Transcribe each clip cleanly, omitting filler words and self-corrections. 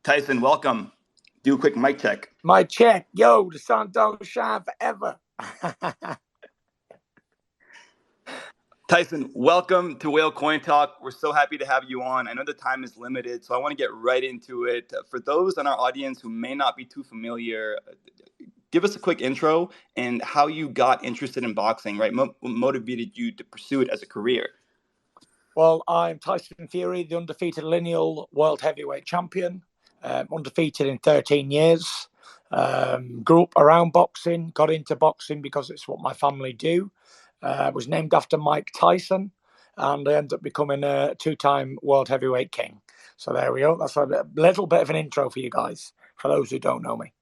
Tyson, welcome. Do a quick mic check. Mic check. Yo, the sun don't shine forever. Tyson, welcome to Whale Coin Talk. We're so happy to have you on. I know the time is limited, so I want to get right into it. For those in our audience who may not be too familiar, give us a quick intro and how you got interested in boxing, right? What motivated you to pursue it as a career? Well, I'm Tyson Fury, the undefeated lineal world heavyweight champion. Undefeated in 13 years. Grew up around boxing, got into boxing because it's what my family do. Was named after Mike Tyson, and I ended up becoming a two-time world heavyweight king. So there we go. That's a little bit of an intro for you guys, for those who don't know me.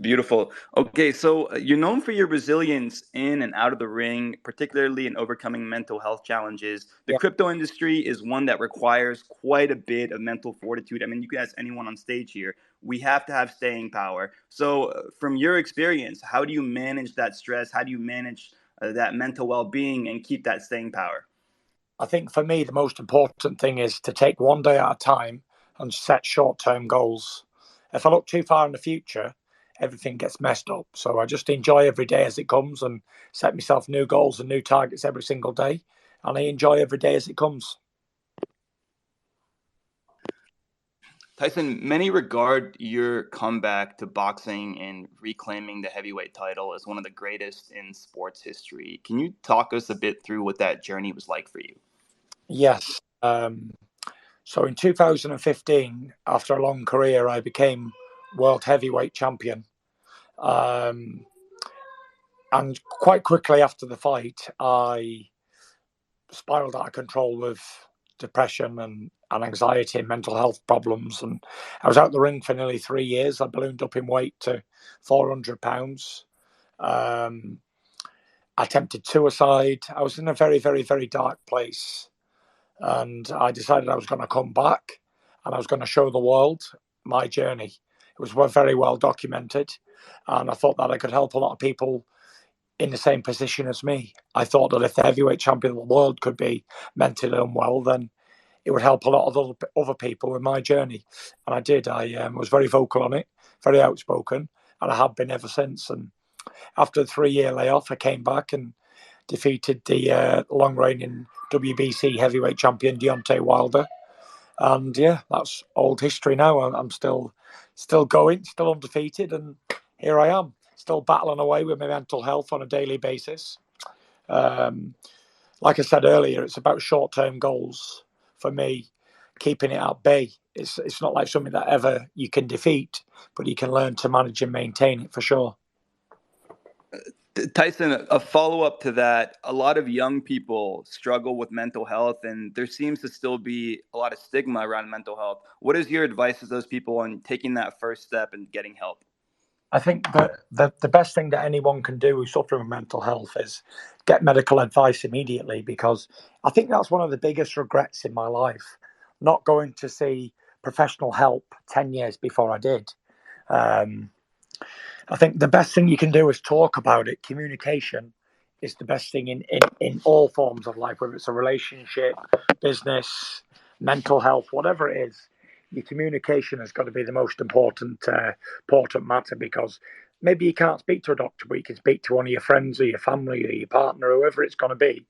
Beautiful. Okay, so you're known for your resilience in and out of the ring, particularly in overcoming mental health challenges. The crypto industry is one that requires quite a bit of mental fortitude. I mean, you can ask anyone on stage here. We have to have staying power. So from your experience, how do you manage that stress? How do you manage that mental well-being and keep that staying power? I think for me, the most important thing is to take one day at a time and set short-term goals. If I look too far in the future, everything gets messed up. So I just enjoy every day as it comes and set myself new goals and new targets every single day. And I enjoy every day as it comes. Tyson, many regard your comeback to boxing and reclaiming the heavyweight title as one of the greatest in sports history. Can you talk us a bit through what that journey was like for you? Yes. So in 2015, after a long career, I became world heavyweight champion. And quite quickly after the fight, I spiraled out of control with depression and anxiety and mental health problems. And I was out the ring for nearly 3 years. I ballooned up in weight to 400 pounds. I attempted suicide. I was in a very, very, very dark place. And I decided I was going to come back and I was going to show the world my journey. It was very well documented. And I thought that I could help a lot of people in the same position as me. I thought that if the heavyweight champion of the world could be mentally unwell, then it would help a lot of other people with my journey. And I did. I was very vocal on it, very outspoken, and I have been ever since. And after a 3-year layoff, I came back and defeated the long-reigning WBC heavyweight champion Deontay Wilder. And yeah, that's old history now. I'm still going, still undefeated, and here I am, still battling away with my mental health on a daily basis. Like I said earlier, it's about short-term goals for me, keeping it at bay. It's not like something that ever you can defeat, but you can learn to manage and maintain it for sure. Tyson, a follow-up to that, a lot of young people struggle with mental health, and there seems to still be a lot of stigma around mental health. What is your advice to those people on taking that first step and getting help? I think that the best thing that anyone can do who's suffering with mental health is get medical advice immediately, because I think that's one of the biggest regrets in my life, not going to see professional help 10 years before I did. I think the best thing you can do is talk about it. Communication is the best thing in all forms of life, whether it's a relationship, business, mental health, whatever it is. Your communication has got to be the most important matter, because maybe you can't speak to a doctor, but you can speak to one of your friends or your family or your partner, whoever it's going to be.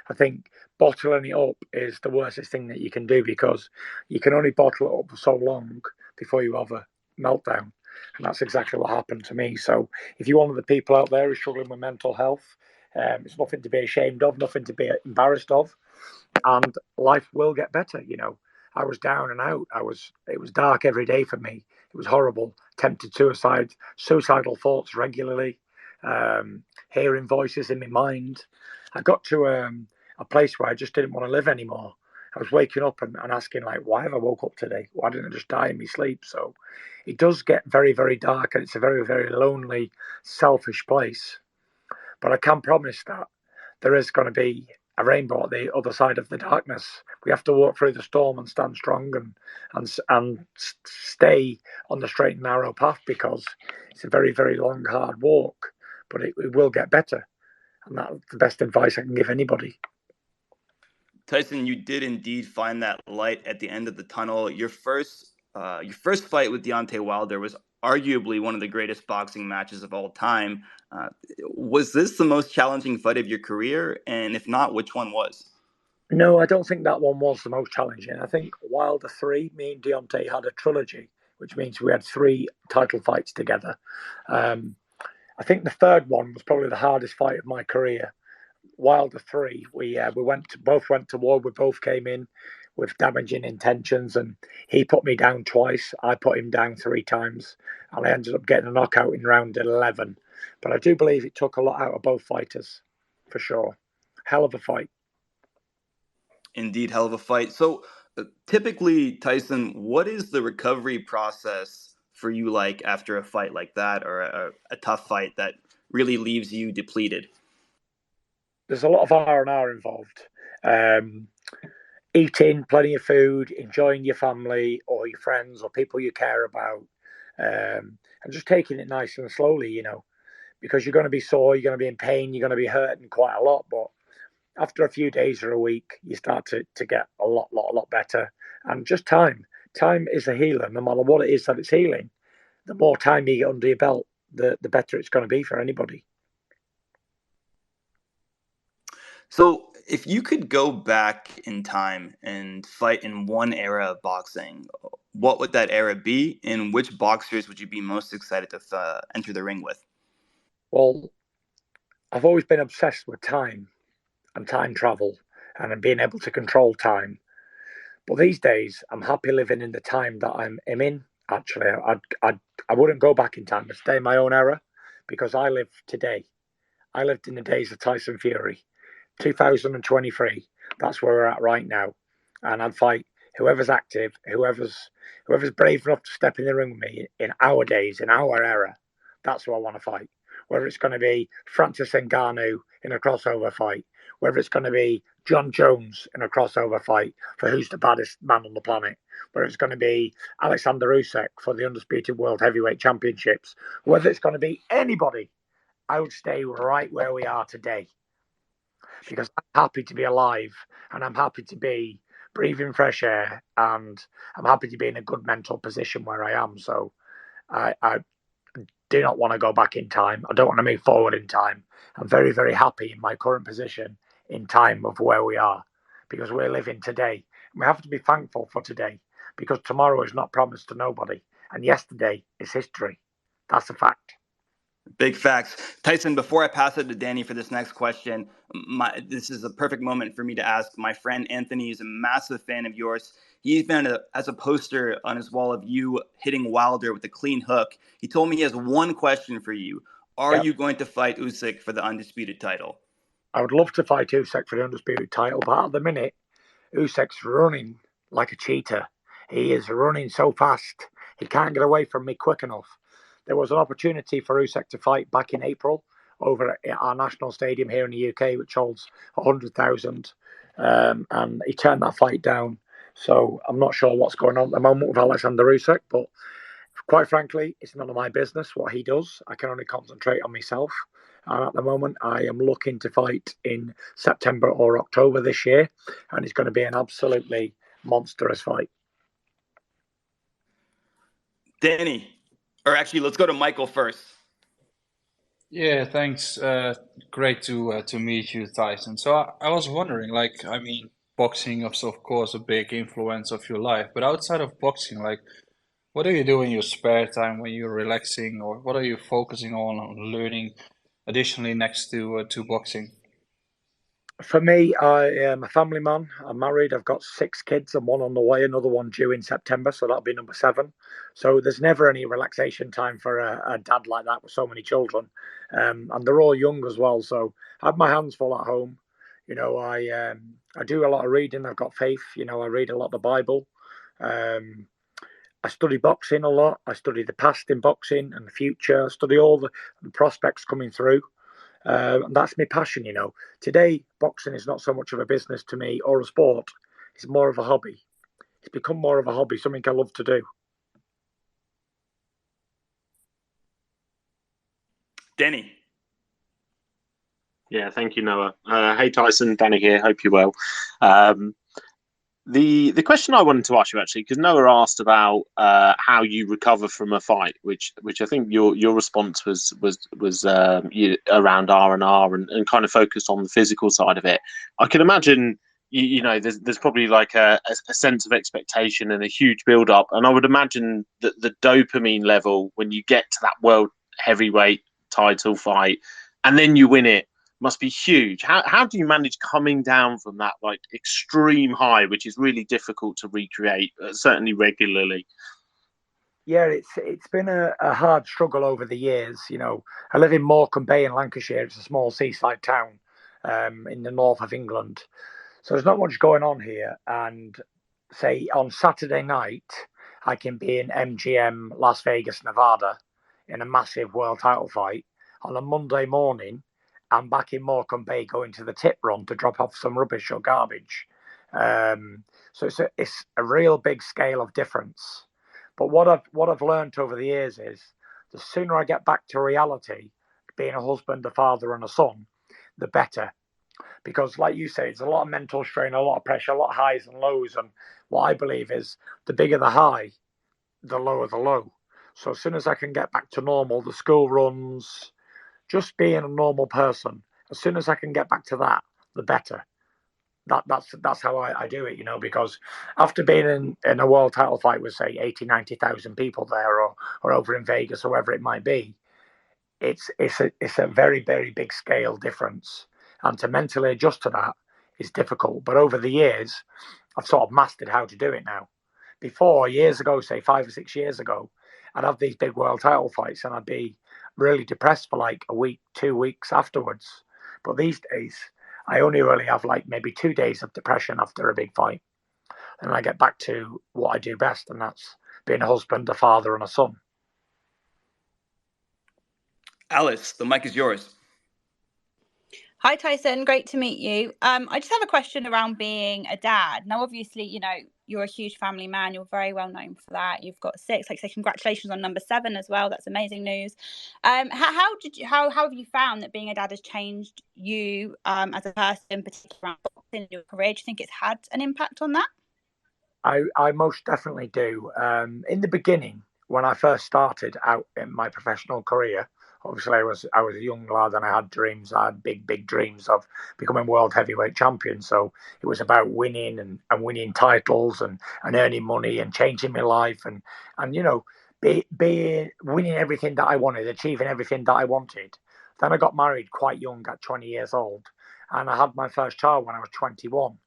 I think bottling it up is the worstest thing that you can do, because you can only bottle it up for so long before you have a meltdown. And that's exactly what happened to me. So if you're one of the people out there who's struggling with mental health, it's nothing to be ashamed of, nothing to be embarrassed of, and life will get better. You know, I was down and out. It was dark every day for me. It was horrible. Tempted suicide, suicidal thoughts regularly, hearing voices in my mind. I got to a place where I just didn't want to live anymore. I was waking up and asking, like, why have I woke up today? Why didn't I just die in my sleep? So it does get very, very dark, and it's a very, very lonely, selfish place. But I can promise that there is going to be a rainbow at the other side of the darkness. We have to walk through the storm and stand strong and stay on the straight and narrow path, because it's a very, very long, hard walk, but it will get better. And that's the best advice I can give anybody. Tyson, you did indeed find that light at the end of the tunnel. Your first your first fight with Deontay Wilder was arguably one of the greatest boxing matches of all time. Was this the most challenging fight of your career? And if not, which one was? No, I don't think that one was the most challenging. I think Wilder 3, me and Deontay had a trilogy, which means we had 3 title fights together. I think the third one was probably the hardest fight of my career. Wilder 3, we both went to war. We both came in with damaging intentions, and he put me down twice. I put him down 3 times, and I ended up getting a knockout in round 11. But I do believe it took a lot out of both fighters, for sure. Hell of a fight. Indeed, hell of a fight. So, typically, Tyson, what is the recovery process for you like after a fight like that, or a tough fight that really leaves you depleted? There's a lot of R&R involved. Um, Eating plenty of food, enjoying your family or your friends or people you care about, and just taking it nice and slowly, because you're going to be sore, you're going to be in pain, you're going to be hurting quite a lot. But after a few days or a week, you start to get a lot better. And just time. Time is a healer, no matter what it is that it's healing. The more time you get under your belt, the better it's going to be for anybody. So, if you could go back in time and fight in one era of boxing, what would that era be, and which boxers would you be most excited to enter the ring with? Well, I've always been obsessed with time and time travel and being able to control time. But these days, I'm happy living in the time that I'm in. Actually, I wouldn't go back in time. I'd stay in my own era because I live today. I lived in the days of Tyson Fury, 2023. That's where we're at right now, and I'd fight whoever's active, whoever's brave enough to step in the ring with me in our days, in our era. That's who I want to fight. Whether it's going to be Francis Ngannou in a crossover fight, whether it's going to be John Jones in a crossover fight for who's the baddest man on the planet, whether it's going to be Alexander Usyk for the undisputed world heavyweight championships, whether it's going to be anybody, I would stay right where we are today because I'm happy to be alive and I'm happy to be breathing fresh air and I'm happy to be in a good mental position where I am. So I do not want to go back in time. I don't want to move forward in time. I'm very, very happy in my current position in time of where we are because we're living today. We have to be thankful for today because tomorrow is not promised to nobody. And yesterday is history. That's a fact. Big facts. Tyson, before I pass it to Danny for this next question, this is a perfect moment for me to ask. My friend Anthony is a massive fan of yours. He even has a poster on his wall of you hitting Wilder with a clean hook. He told me he has one question for you. Are Yeah. you going to fight Usyk for the undisputed title? I would love to fight Usyk for the undisputed title, but at the minute, Usyk's running like a cheetah. He is running so fast. He can't get away from me quick enough. There was an opportunity for Usyk to fight back in April over at our national stadium here in the UK, which holds 100,000, and he turned that fight down. So I'm not sure what's going on at the moment with Alexander Usyk, but quite frankly, it's none of my business what he does. I can only concentrate on myself. And at the moment, I am looking to fight in September or October this year, and it's going to be an absolutely monstrous fight. Danny, or actually, let's go to Michael first. Yeah, thanks. Great to meet you, Tyson. So I was wondering, like, I mean, boxing is of course a big influence of your life, but outside of boxing, like, what do you do in your spare time when you're relaxing, or what are you focusing on learning additionally next to boxing? For me, I am a family man. I'm married. I've got 6 kids and one on the way, another one due in September. So that'll be number 7. So there's never any relaxation time for a dad like that with so many children. And they're all young as well. So I have my hands full at home. I do a lot of reading. I've got faith. I read a lot of the Bible. Um, I study boxing a lot. I study the past in boxing and the future. I study all the prospects coming through. And that's my passion. Today, boxing is not so much of a business to me or a sport. It's more of a hobby. It's become more of a hobby, something I love to do. Danny. Yeah, thank you, Noah. Hey, Tyson, Danny here. Hope you're well. Um, The question I wanted to ask you actually, because Noah asked about how you recover from a fight, which I think your response was around R&R and kind of focused on the physical side of it. I can imagine there's probably like a sense of expectation and a huge build up, and I would imagine that the dopamine level when you get to that world heavyweight title fight and then you win it must be huge. How do you manage coming down from that like extreme high, which is really difficult to recreate, certainly regularly? Yeah, it's been a hard struggle over the years. I live in Morecambe Bay in Lancashire. It's a small seaside town in the north of England. So there's not much going on here. And say on Saturday night, I can be in MGM Las Vegas, Nevada in a massive world title fight. On a Monday morning, I'm back in Morecambe Bay going to the tip run to drop off some rubbish or garbage. So it's a real big scale of difference. But what I've learned over the years is the sooner I get back to reality, being a husband, a father, and a son, the better. Because, like you say, it's a lot of mental strain, a lot of pressure, a lot of highs and lows. And what I believe is the bigger the high, the lower the low. So as soon as I can get back to normal, the school runs, just being a normal person, as soon as I can get back to that, the better. That's how I do it, because after being in a world title fight with, say, 80, 90,000 people there or over in Vegas, or wherever it might be, it's a very, very big scale difference. And to mentally adjust to that is difficult. But over the years, I've sort of mastered how to do it now. Before, years ago, say 5 or 6 years ago, I'd have these big world title fights and I'd be really depressed for like a week, 2 weeks afterwards. But these days, I only really have like maybe 2 days of depression after a big fight. And I get back to what I do best, and that's being a husband, a father, and a son. Alice, the mic is yours. Hi, Tyson. Great to meet you. I just have a question around being a dad. Now, obviously, you're a huge family man. You're very well known for that. You've got 6. Like, say, congratulations on number 7 as well. That's amazing news. How have you found that being a dad has changed you as a person, particularly in your career? Do you think it's had an impact on that? I most definitely do. In the beginning, when I first started out in my professional career, obviously I was a young lad and I had dreams. I had big dreams of becoming world heavyweight champion. So it was about winning and winning titles and earning money and changing my life and be winning everything that I wanted, achieving everything that I wanted. Then I got married quite young at 20 years old, and I had my first child when I was 21.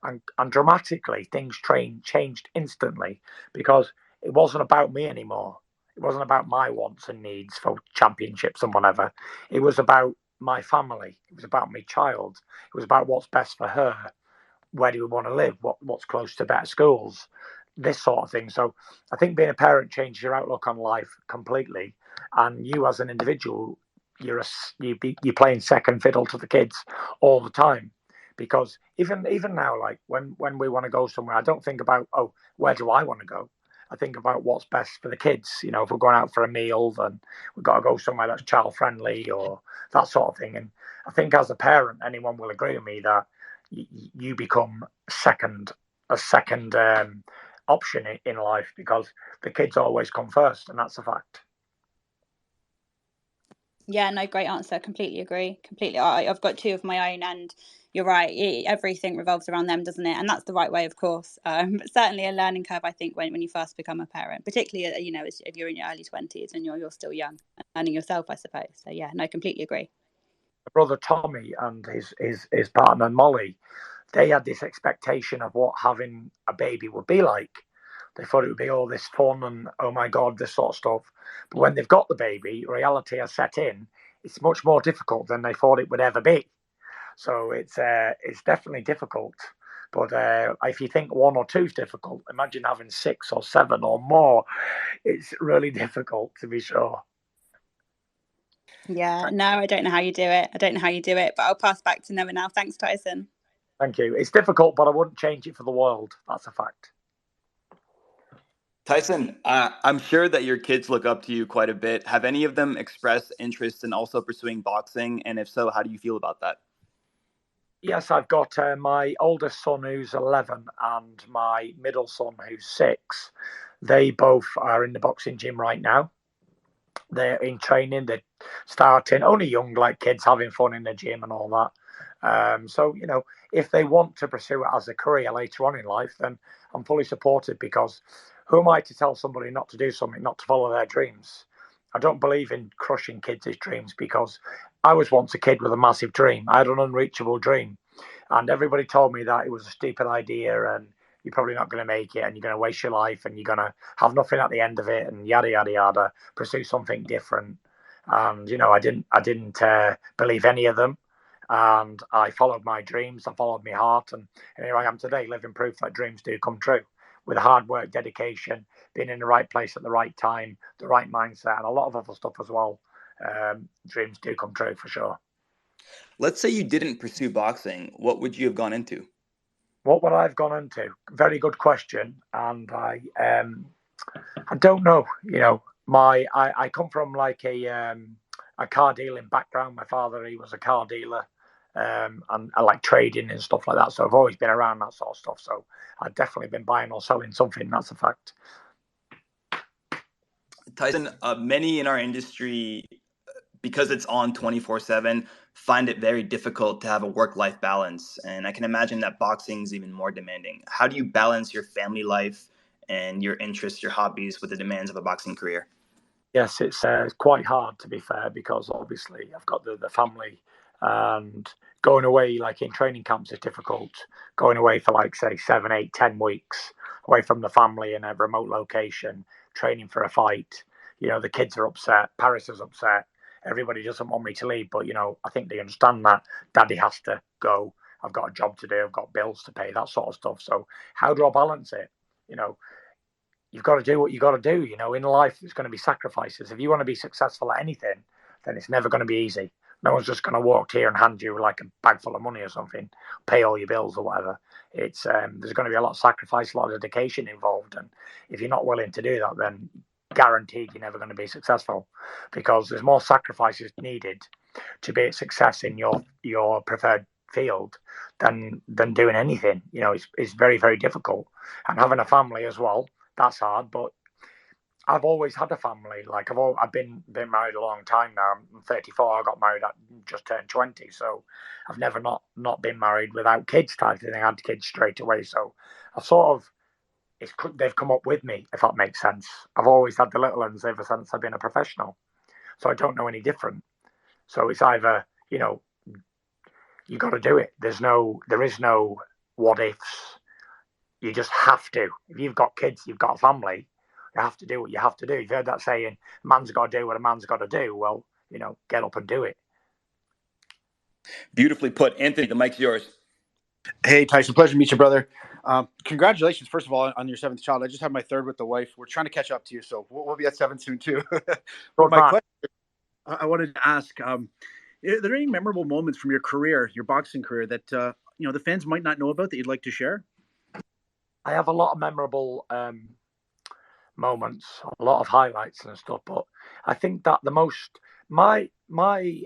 And dramatically, things changed instantly because it wasn't about me anymore. It wasn't about my wants and needs for championships and whatever. It was about my family. It was about my child. It was about what's best for her. Where do we want to live? What's close to better schools? This sort of thing. So I think being a parent changes your outlook on life completely. And you as an individual, you're playing second fiddle to the kids all the time. Because even now, like when we want to go somewhere, I don't think about, oh, where do I want to go? I think about what's best for the kids. If we're going out for a meal, then we've got to go somewhere that's child friendly or that sort of thing. And I think as a parent, anyone will agree with me that you become a second option in life because the kids always come first, and that's a fact. Yeah, no, great answer. Completely agree. Completely. I've got 2 of my own, and you're right. Everything revolves around them, doesn't it? And that's the right way, of course. But certainly a learning curve, I think, when you first become a parent, particularly, if you're in your early 20s and you're still young and learning yourself, I suppose. So yeah, no, completely agree. My brother Tommy and his partner Molly, they had this expectation of what having a baby would be like. They thought it would be all this fun and, oh my God, this sort of stuff. But when they've got the baby, reality has set in. It's much more difficult than they thought it would ever be. So it's definitely difficult. But if you think 1 or 2 is difficult, imagine having 6 or 7 or more. It's really difficult, to be sure. Yeah, no, I don't know how you do it. But I'll pass back to Noah now. Thanks, Tyson. Thank you. It's difficult, but I wouldn't change it for the world. That's a fact. Tyson, I'm sure that your kids look up to you quite a bit. Have any of them expressed interest in also pursuing boxing? And if so, how do you feel about that? Yes, I've got my oldest son who's 11 and my middle son who's 6. They both are in the boxing gym right now. They're in training. They're starting only young, like kids having fun in the gym and all that. So, if they want to pursue it as a career later on in life, then I'm fully supported, because who am I to tell somebody not to do something, not to follow their dreams? I don't believe in crushing kids' dreams, because I was once a kid with a massive dream. I had an unreachable dream, and everybody told me that it was a stupid idea and you're probably not going to make it and you're going to waste your life and you're going to have nothing at the end of it and yada yada yada. Pursue something different. And I didn't believe any of them, and I followed my dreams. I followed my heart, and here I am today, living proof that dreams do come true with hard work, dedication, being in the right place at the right time, the right mindset, and a lot of other stuff as well. Dreams do come true for sure. Let's say you didn't pursue boxing. What would you have gone into? What would I have gone into? Very good question, and I don't know. I come from like a car dealing background. My father, he was a car dealer, and I like trading and stuff like that. So I've always been around that sort of stuff. So I've definitely been buying or selling something. That's a fact. Tyson, many in our industry, because it's on 24/7, find it very difficult to have a work-life balance. And I can imagine that boxing is even more demanding. How do you balance your family life and your interests, your hobbies with the demands of a boxing career? Yes, it's quite hard, to be fair, because obviously I've got the family, and going away like in training camps is difficult. Going away for like say 7, 8, 10 weeks away from the family in a remote location, training for a fight. The kids are upset. Paris is upset. Everybody doesn't want me to leave, but I think they understand that Daddy has to go. I've got a job to do. I've got bills to pay. That sort of stuff. So how do I balance it? You know, you've got to do what you got to do. In life, there's going to be sacrifices. If you want to be successful at anything, then it's never going to be easy. No one's just going to walk here and hand you like a bag full of money or something, pay all your bills or whatever. It's there's going to be a lot of sacrifice, a lot of dedication involved, and if you're not willing to do that, then guaranteed you're never going to be successful, because there's more sacrifices needed to be a success in your preferred field than doing anything. It's very, very difficult, and having a family as well, that's hard. But I've always had a family. Like I've been married a long time now. I'm 34. I got married at just turned 20. So I've never not been married without kids type thing. I had kids straight away. So I sort of they've come up with me, if that makes sense. I've always had the little ones ever since I've been a professional. So I don't know any different. So it's either you got to do it. There is no what ifs. You just have to. If you've got kids, you've got a family, you have to do what you have to do. You've heard that saying, a man's got to do what a man's got to do. Well, get up and do it. Beautifully put. Anthony, the mic's yours. Hey, Tyson, pleasure to meet you, brother. Congratulations, first of all, on your 7th child. I just had my 3rd with the wife. We're trying to catch up to you, so we'll be at 7 soon, too. But my question, I wanted to ask, are there any memorable moments from your career, your boxing career, that the fans might not know about that you'd like to share? I have a lot of memorable moments, a lot of highlights and stuff, but I think that my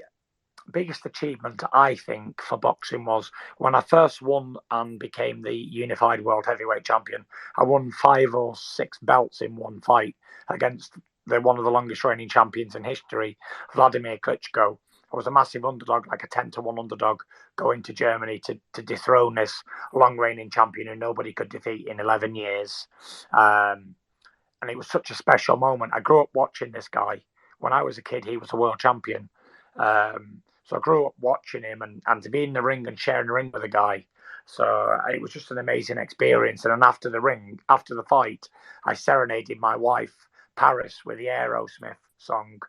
biggest achievement, I think, for boxing was when I first won and became the unified world heavyweight champion. I won 5 or 6 belts in one fight against one of the longest reigning champions in history, Vladimir Klitschko. I was a massive underdog, like a 10-1 underdog, going to Germany to dethrone this long reigning champion who nobody could defeat in 11 years. And it was such a special moment. I grew up watching this guy. When I was a kid, he was a world champion. So I grew up watching him and to be in the ring and sharing the ring with a guy. So it was just an amazing experience. And then after the fight, I serenaded my wife, Paris, with the Aerosmith song.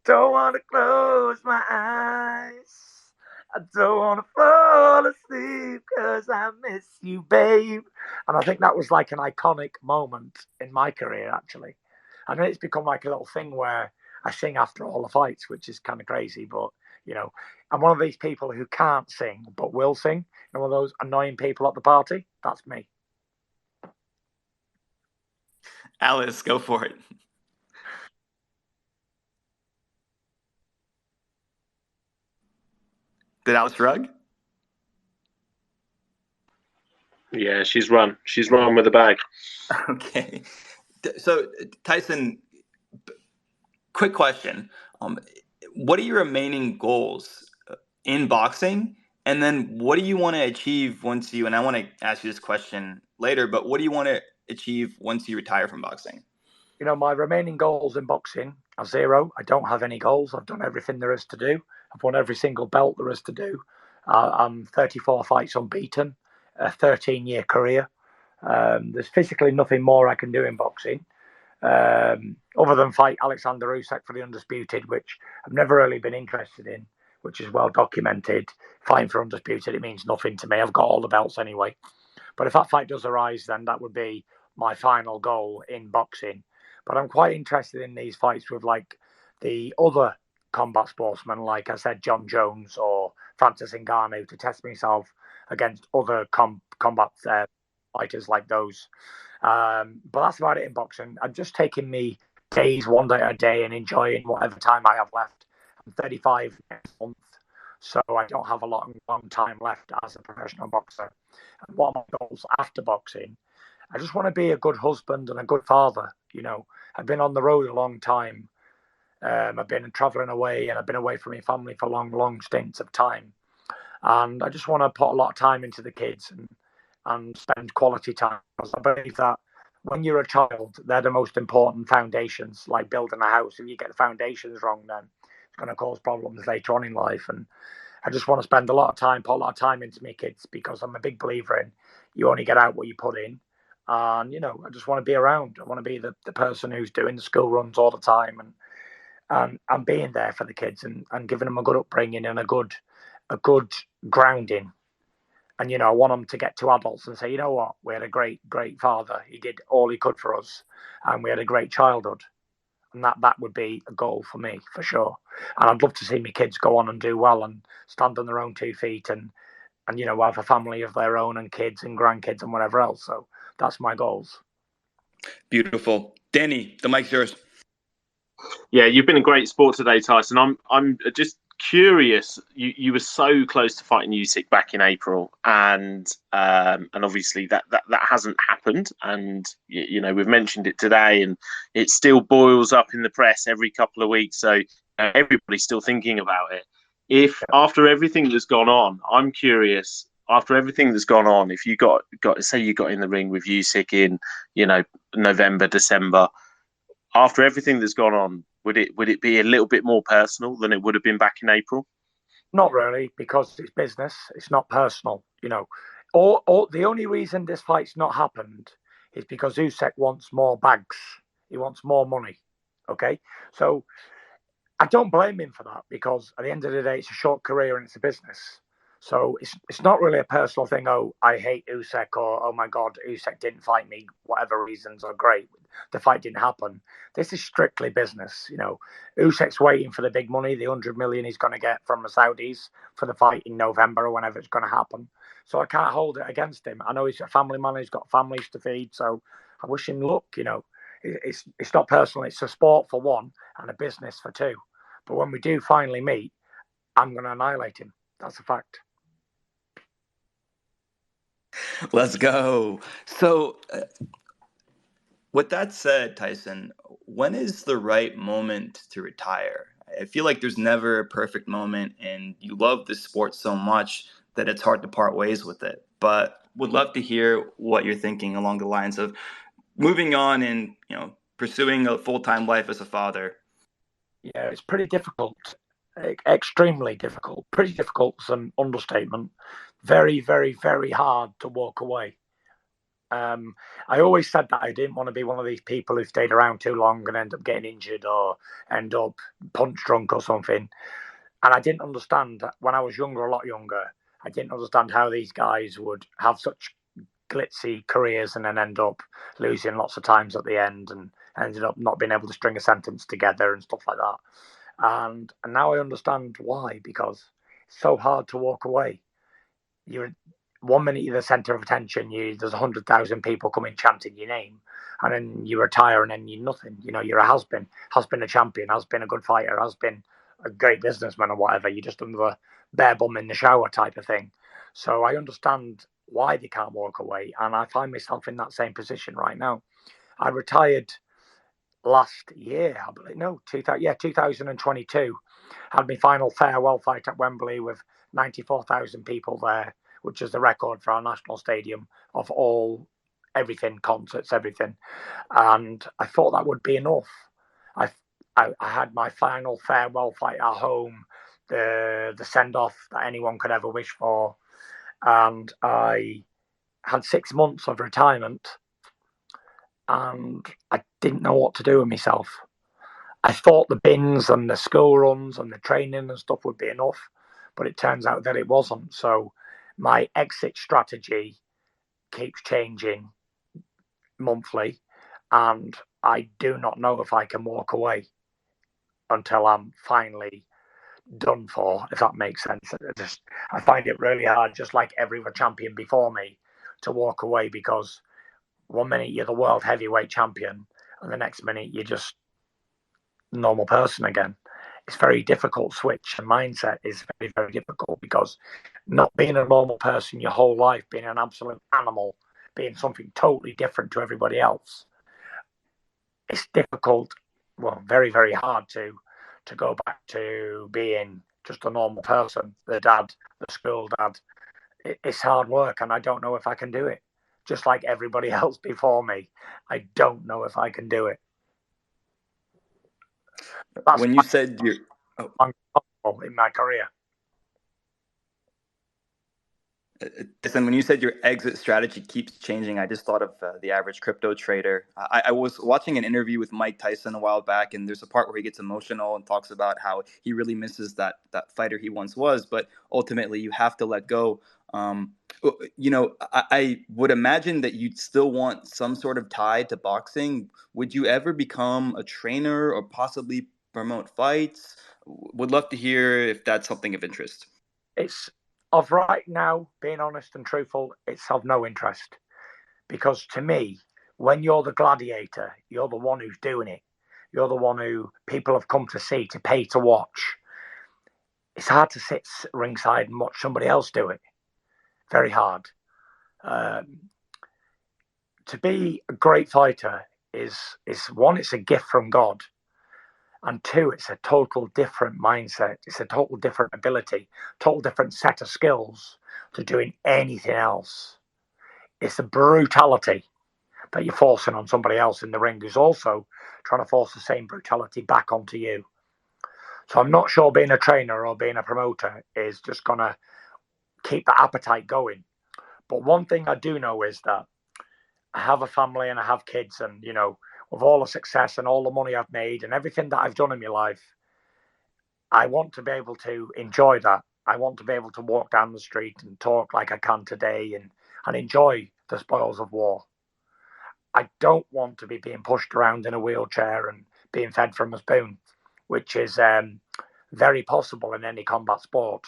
Don't want to close my eyes. I don't want to fall asleep because I miss you, babe. And I think that was like an iconic moment in my career, actually. And then it's become like a little thing where I sing after all the fights, which is kind of crazy. But, I'm one of these people who can't sing but will sing. One of those annoying people at the party. That's me. Alice, go for it. Did Alice shrug? Yeah, she's run. She's run with the bag. Okay. So, Tyson, quick question. What are your remaining goals in boxing? And then what do you want to achieve once you, and I want to ask you this question later, but what do you want to achieve once you retire from boxing? You know, my remaining goals in boxing are zero. I don't have any goals. I've done everything there is to do. I've won every single belt there is to do. I'm 34 fights unbeaten, a 13-year career. There's physically nothing more I can do in boxing, other than fight Alexander Usyk for the undisputed, which I've never really been interested in, which is well documented. Fighting for undisputed, it means nothing to me. I've got all the belts anyway. But if that fight does arise, then that would be my final goal in boxing. But I'm quite interested in these fights with like the other combat sportsmen, like I said, John Jones or Francis Ngannou, to test myself against other combat fighters like those. But that's about it in boxing. I'm just taking me days, one day a day, and enjoying whatever time I have left. I'm 35 next month, so I don't have a long time left as a professional boxer. And what are my goals after boxing? I just want to be a good husband and a good father. You know, I've been on the road a long time. I've been traveling away, and I've been away from my family for long stints of time. And I just want to put a lot of time into the kids and spend quality time. Because I believe that when you're a child, they're the most important foundations, like building a house. If you get the foundations wrong, then it's going to cause problems later on in life. And I just want to spend a lot of time, put a lot of time into my kids, because I'm a big believer in you only get out what you put in. And, you know, I just want to be around. I want to be the person who's doing the school runs all the time and being there for the kids and giving them a good upbringing and a good grounding. And, you know, I want them to get to adults and say, you know what, we had a great father. He did all he could for us. And we had a great childhood. And that would be a goal for me, for sure. And I'd love to see my kids go on and do well and stand on their own 2 feet and you know, have a family of their own and kids and grandkids and whatever else. So that's my goals. Beautiful. Danny, the mic's yours. Yeah, you've been a great sport today, Tyson. I'm just curious. You were so close to fighting Usyk back in April, and obviously that hasn't happened. And you know, we've mentioned it today, and it still boils up in the press every couple of weeks. So everybody's still thinking about it. If after everything that's gone on, I'm curious. After everything that's gone on, if you got say you got in the ring with Usyk in, you know, November, December, after everything that's gone on, would it be a little bit more personal than it would have been back in April? Not really, because it's business. It's not personal, you know. Or the only reason this fight's not happened is because Usyk wants more bags. He wants more money. Okay, so I don't blame him for that, because at the end of the day, it's a short career and it's a business. So it's not really a personal thing. Oh, I hate Usyk, or oh my God, Usyk didn't fight me. Whatever reasons are great. The fight didn't happen. This is strictly business. You know, Usyk's waiting for the big money, the 100 million he's going to get from the Saudis for the fight in November or whenever it's going to happen. So I can't hold it against him. I know he's a family man. He's got families to feed. So I wish him luck. You know, it's not personal. It's a sport for one and a business for two. But when we do finally meet, I'm going to annihilate him. That's a fact. Let's go. So, with that said, Tyson, when is the right moment to retire? I feel like there's never a perfect moment, and you love this sport so much that it's hard to part ways with it. But would love to hear what you're thinking along the lines of moving on and, you know, pursuing a full-time life as a father. Yeah, it's pretty difficult. Extremely difficult. Pretty difficult is an understatement. Very, very, very hard to walk away. I always said that I didn't want to be one of these people who stayed around too long and end up getting injured or end up punch drunk or something. And I didn't understand that when I was younger, a lot younger, I didn't understand how these guys would have such glitzy careers and then end up losing lots of times at the end and ended up not being able to string a sentence together and stuff like that. And now I understand why, because it's so hard to walk away. You're 1 minute you're the center of attention. There's 100,000 people coming chanting your name, and then you retire, and then you're nothing. You know, you're a has been a champion, has been a good fighter, has been a great businessman or whatever. You're just another bare bum in the shower type of thing. So I understand why they can't walk away, and I find myself in that same position right now. I retired last year, I believe. No, 2022. Had my final farewell fight at Wembley with 94,000 people there, which is the record for our national stadium of everything, concerts, everything. And I thought that would be enough. I had my final farewell fight at home, the send off that anyone could ever wish for, and I had 6 months of retirement, and I didn't know what to do with myself. I thought the bins and the school runs and the training and stuff would be enough, but it turns out that it wasn't. So my exit strategy keeps changing monthly, and I do not know if I can walk away until I'm finally done for, if that makes sense. I find it really hard, just like every other champion before me, to walk away, because one minute you're the world heavyweight champion and the next minute you're just a normal person again. It's very difficult switch, and mindset is very, very difficult, because not being a normal person your whole life, being an absolute animal, being something totally different to everybody else, it's difficult, well, very, very hard to go back to being just a normal person, the dad, the school dad. It's hard work, and I don't know if I can do it. Just like everybody else before me, I don't know if I can do it. That's when you said you're in my career. Listen, when you said your exit strategy keeps changing, I just thought of the average crypto trader. I was watching an interview with Mike Tyson a while back, and there's a part where he gets emotional and talks about how he really misses that fighter he once was, but ultimately you have to let go. I would imagine that you'd still want some sort of tie to boxing. Would you ever become a trainer or possibly promote fights? Would love to hear if that's something of interest. It's of right now, being honest and truthful, it's of no interest. Because to me, when you're the gladiator, you're the one who's doing it. You're the one who people have come to see, to pay to watch. It's hard to sit ringside and watch somebody else do it. Very hard. To be a great fighter is one, it's a gift from God. And two, it's a total different mindset. It's a total different ability, total different set of skills to doing anything else. It's a brutality that you're forcing on somebody else in the ring, who's also trying to force the same brutality back onto you. So I'm not sure being a trainer or being a promoter is just going to keep the appetite going. But one thing I do know is that I have a family and I have kids, and, with all the success and all the money I've made and everything that I've done in my life, I want to be able to enjoy that. I want to be able to walk down the street and talk like I can today, and enjoy the spoils of war. I don't want to be being pushed around in a wheelchair and being fed from a spoon, which is very possible in any combat sport.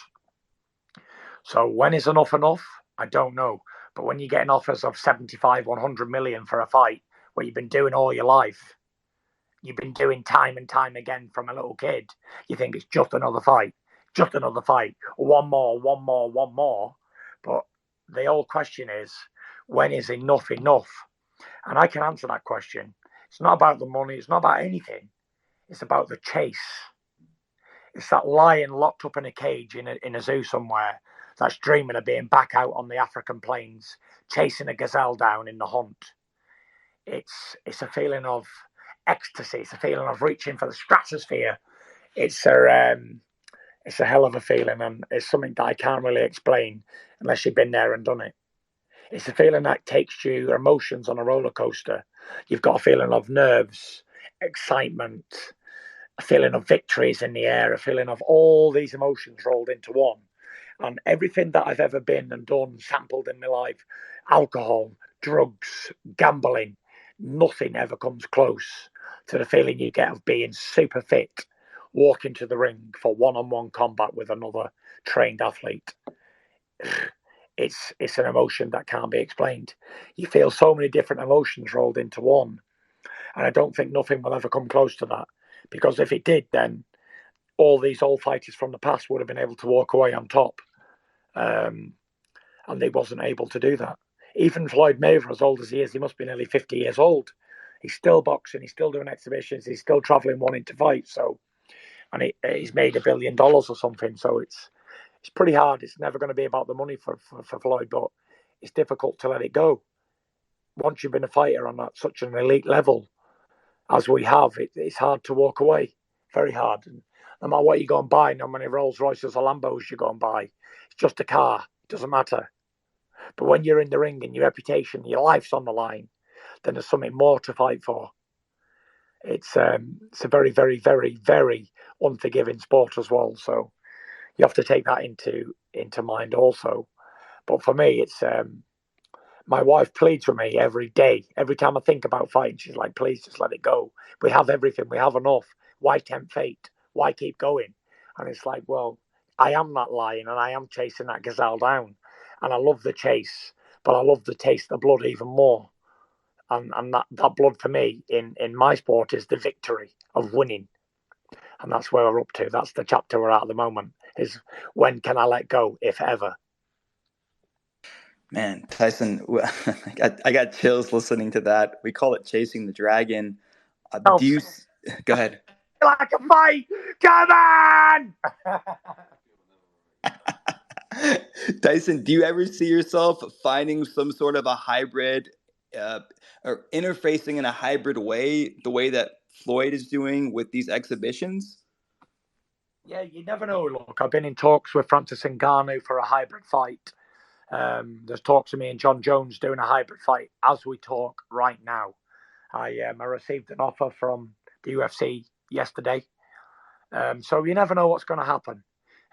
So when is enough enough? I don't know. But when you're getting offers of 75, 100 million for a fight, what you've been doing all your life, you've been doing time and time again from a little kid, you think it's just another fight, one more, one more, one more. But the old question is, when is enough enough? And I can answer that question. It's not about the money. It's not about anything. It's about the chase. It's that lion locked up in a cage in a zoo somewhere that's dreaming of being back out on the African plains, chasing a gazelle down in the hunt. It's a feeling of ecstasy. It's a feeling of reaching for the stratosphere. It's a hell of a feeling, and it's something that I can't really explain unless you've been there and done it. It's a feeling that takes your emotions on a roller coaster. You've got a feeling of nerves, excitement, a feeling of victories in the air, a feeling of all these emotions rolled into one. And everything that I've ever been and done, sampled in my life, alcohol, drugs, gambling, nothing ever comes close to the feeling you get of being super fit, walking to the ring for one-on-one combat with another trained athlete. It's an emotion that can't be explained. You feel so many different emotions rolled into one. And I don't think nothing will ever come close to that. Because if it did, then all these old fighters from the past would have been able to walk away on top. And they wasn't able to do that. Even Floyd Mayweather, as old as he is, he must be nearly 50 years old. He's still boxing, he's still doing exhibitions, he's still traveling wanting to fight. So, and he's made $1 billion or something. So it's pretty hard. It's never going to be about the money for Floyd, but it's difficult to let it go. Once you've been a fighter on such an elite level as we have, it's hard to walk away. Very hard. And no matter what you go and buy, no many Rolls Royces or Lambos you go and buy, it's just a car. It doesn't matter. But when you're in the ring and your reputation, your life's on the line, then there's something more to fight for. It's a very, very, very, very unforgiving sport as well. So you have to take that into mind also. But for me, it's my wife pleads with me every day. Every time I think about fighting, she's like, please just let it go. We have everything. We have enough. Why tempt fate? Why keep going? And it's like, well, I am that lion and I am chasing that gazelle down. And I love the chase, but I love the taste of blood even more. And that blood for me in my sport is the victory of winning. And that's where we're up to. That's the chapter we're at the moment, is when can I let go, if ever? Man, Tyson, I got chills listening to that. We call it chasing the dragon. Do you... Go ahead. Like a fight! Come on! Tyson, do you ever see yourself finding some sort of a hybrid or interfacing in a hybrid way, the way that Floyd is doing with these exhibitions? Yeah, you never know. Look, I've been in talks with Francis Ngannou for a hybrid fight. There's talks of me and John Jones doing a hybrid fight as we talk right now. I received an offer from the UFC yesterday. So you never know what's going to happen.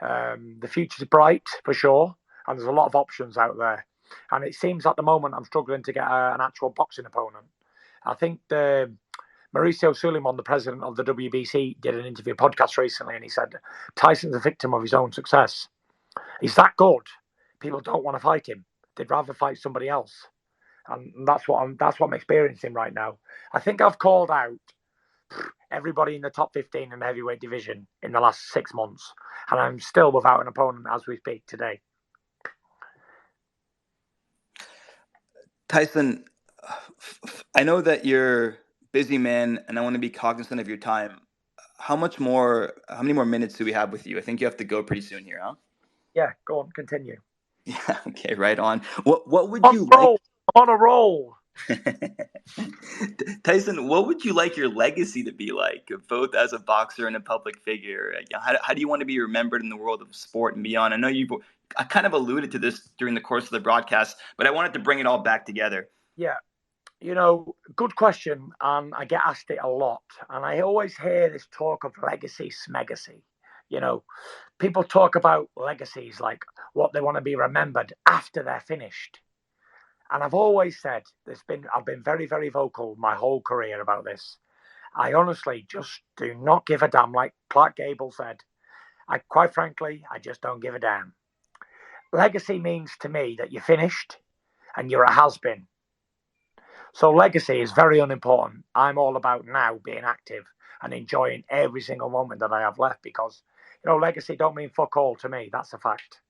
The future's bright for sure, and there's a lot of options out there. And it seems at the moment I'm struggling to get an actual boxing opponent. I think Mauricio Suleiman, the president of the WBC, did an interview podcast recently, and he said Tyson's a victim of his own success. He's that good. People don't want to fight him. They'd rather fight somebody else. And that's what I'm experiencing right now. I think I've called out everybody in the top 15 in the heavyweight division in the last 6 months, and I'm still without an opponent as we speak today. Tyson, I know that you're a busy man, and I want to be cognizant of your time. How many more minutes do we have with you? I think you have to go pretty soon here, huh? Yeah, go on, continue. Yeah, okay, right on. What would you like? I'm on a roll. Tyson, what would you like your legacy to be like, both as a boxer and a public figure? How do you want to be remembered in the world of sport and beyond? I know I kind of alluded to this during the course of the broadcast, but I wanted to bring it all back together. Yeah, good question, and I get asked it a lot, and I always hear this talk of legacy, smegacy. People talk about legacies like what they want to be remembered after they're finished. And I've always said I've been very, very vocal my whole career about this. I honestly just do not give a damn. Like Clark Gable said, quite frankly, I just don't give a damn. Legacy means to me that you're finished and you're a has-been. So legacy is very unimportant. I'm all about now being active and enjoying every single moment that I have left, because legacy don't mean fuck all to me. That's a fact.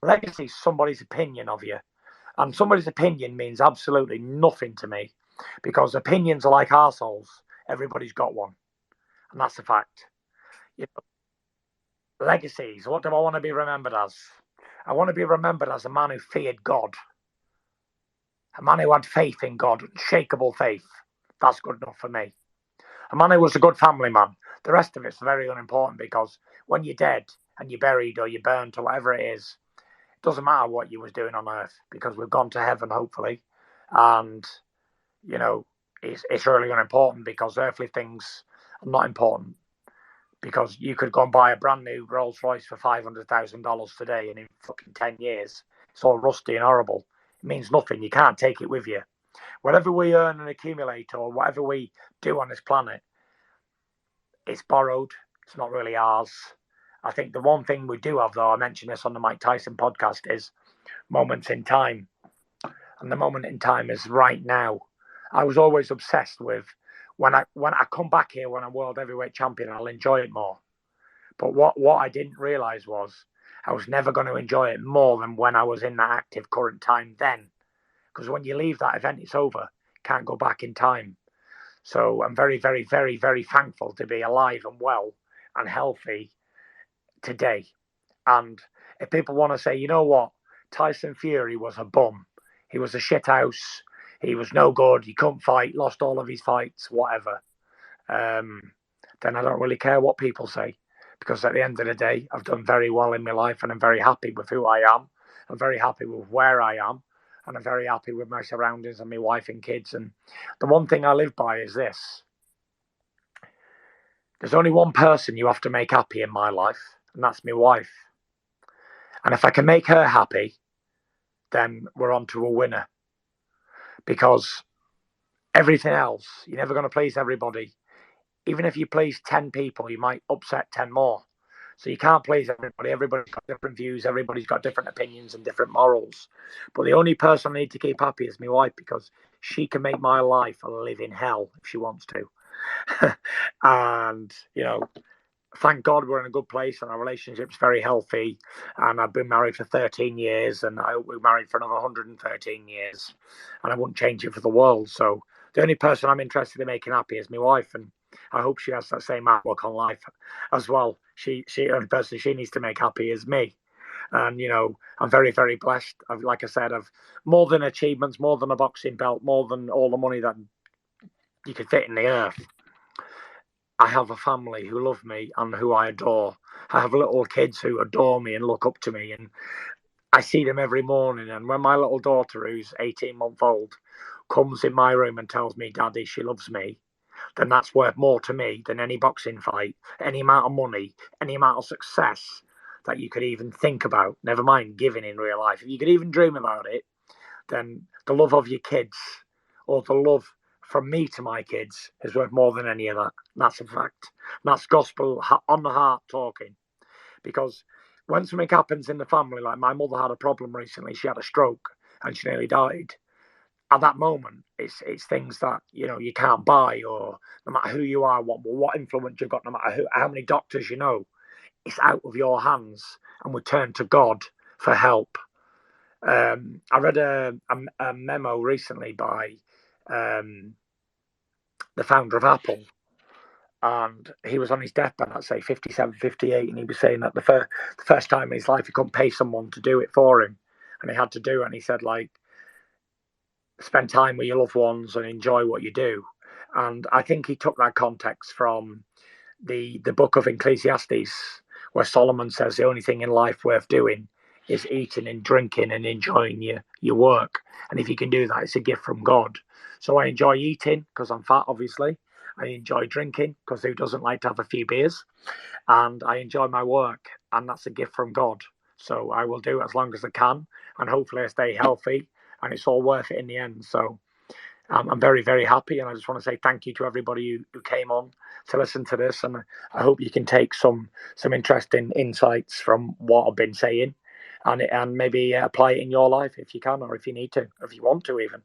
Legacy is somebody's opinion of you. And somebody's opinion means absolutely nothing to me, because opinions are like arseholes. Everybody's got one. And that's a fact. Legacies. What do I want to be remembered as? I want to be remembered as a man who feared God. A man who had faith in God, unshakable faith. That's good enough for me. A man who was a good family man. The rest of it's very unimportant, because when you're dead and you're buried or you're burnt or whatever it is, doesn't matter what you was doing on earth, because we've gone to heaven, hopefully. And, it's really unimportant, because earthly things are not important. Because you could go and buy a brand new Rolls Royce for $500,000 today, and in fucking 10 years, it's all rusty and horrible. It means nothing. You can't take it with you. Whatever we earn and accumulate, or whatever we do on this planet, it's borrowed. It's not really ours. I think the one thing we do have, though, I mentioned this on the Mike Tyson podcast, is moments in time. And the moment in time is right now. I was always obsessed with when I come back here when I'm world heavyweight champion, I'll enjoy it more. But what I didn't realise was I was never going to enjoy it more than when I was in that active current time then. Because when you leave that event, it's over. Can't go back in time. So I'm very, very, very, very thankful to be alive and well and healthy today. And if people want to say, you know what, Tyson Fury was a bum. He was a shithouse. He was no good. He couldn't fight, lost all of his fights, whatever. Then I don't really care what people say. Because at the end of the day, I've done very well in my life and I'm very happy with who I am. I'm very happy with where I am. And I'm very happy with my surroundings and my wife and kids. And the one thing I live by is this. There's only one person you have to make happy in my life, and that's my wife. And if I can make her happy, then we're on to a winner. Because everything else, you're never going to please everybody. Even if you please 10 people, you might upset 10 more. So you can't please everybody. Everybody's got different views. Everybody's got different opinions and different morals. But the only person I need to keep happy is my wife, because she can make my life a living hell if she wants to. And, you know, thank God we're in a good place and our relationship's very healthy. And I've been married for 13 years and I hope we're married for another 113 years. And I wouldn't change it for the world. So the only person I'm interested in making happy is my wife. And I hope she has that same outlook on life as well. The only person she needs to make happy is me. And, you know, I'm very, very blessed. Like I said, I've more than achievements, more than a boxing belt, more than all the money that you could fit in the earth. I have a family who love me and who I adore. I have little kids who adore me and look up to me. And I see them every morning. And when my little daughter, who's 18-month-old, comes in my room and tells me, Daddy, she loves me, then that's worth more to me than any boxing fight, any amount of money, any amount of success that you could even think about. Never mind giving in real life. If you could even dream about it, then the love of your kids or the love from me to my kids is worth more than any of that. That's a fact. That's gospel on the heart talking. Because when something happens in the family, like my mother had a problem recently, she had a stroke and she nearly died. At that moment, it's things that, you know, you can't buy, or no matter who you are, what influence you've got, no matter how many doctors you know, it's out of your hands, and we turn to God for help. I read a memo recently by the founder of Apple, and he was on his deathbed at, say, 57, 58, and he was saying that the first time in his life he couldn't pay someone to do it for him, and he had to do it, and he said, like, spend time with your loved ones and enjoy what you do. And I think he took that context from the book of Ecclesiastes, where Solomon says the only thing in life worth doing is eating and drinking and enjoying your work. And if you can do that, it's a gift from God. So I enjoy eating because I'm fat, obviously. I enjoy drinking because who doesn't like to have a few beers? And I enjoy my work, and that's a gift from God. So I will do it as long as I can, and hopefully I stay healthy, and it's all worth it in the end. So I'm very, very happy, and I just want to say thank you to everybody who came on to listen to this, and I hope you can take some interesting insights from what I've been saying, and maybe apply it in your life if you can, or if you need to, or if you want to even.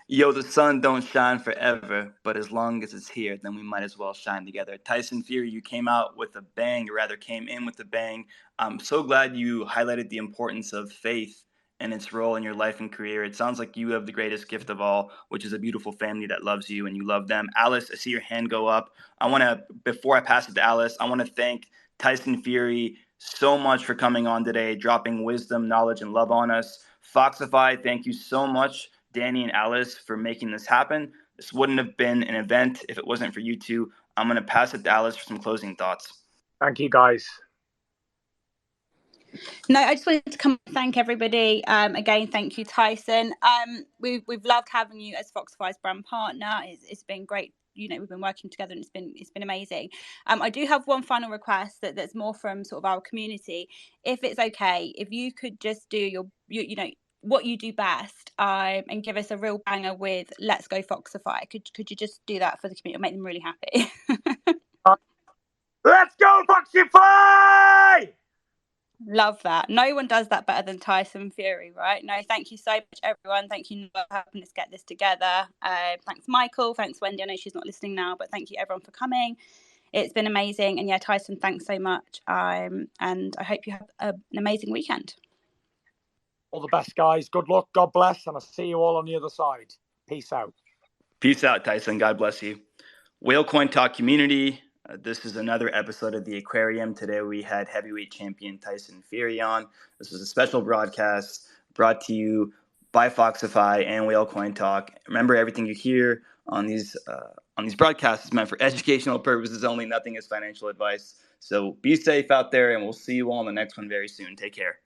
Yo, the sun don't shine forever, but as long as it's here, then we might as well shine together. Tyson Fury, you came out with a bang, or rather came in with a bang. I'm so glad you highlighted the importance of faith and its role in your life and career. It sounds like you have the greatest gift of all, which is a beautiful family that loves you and you love them. Alice, I see your hand go up. Before I pass it to Alice, I want to thank Tyson Fury so much for coming on today, dropping wisdom, knowledge, and love on us. Foxify, thank you so much, Danny and Alice, for making this happen. This wouldn't have been an event if it wasn't for you two. I'm going to pass it to Alice for some closing thoughts. Thank you, guys. No, I just wanted to come thank everybody. Again, thank you, Tyson. We've loved having you as Foxify's brand partner. It's been great. You know, we've been working together and it's been amazing. I do have one final request that's more from sort of our community. If it's okay, if you could just do your you know, what you do best, and give us a real banger with "Let's Go Foxify." Could you just do that for the community? Make them really happy. Let's go Foxify! Love that. No one does that better than Tyson Fury, right? No, thank you so much, everyone. Thank you for helping us get this together. Thanks, Michael. Thanks, Wendy. I know she's not listening now, but thank you, everyone, for coming. It's been amazing. And yeah, Tyson, thanks so much. And I hope you have an amazing weekend. All the best, guys. Good luck. God bless. And I'll see you all on the other side. Peace out. Peace out, Tyson. God bless you. Whale Coin Talk community. This is another episode of the Aquarium. Today we had heavyweight champion Tyson Fury on. This was a special broadcast brought to you by Foxify and Whale Coin Talk. Remember, everything you hear on these broadcasts is meant for educational purposes only. Nothing is financial advice. So be safe out there, and we'll see you all on the next one very soon. Take care.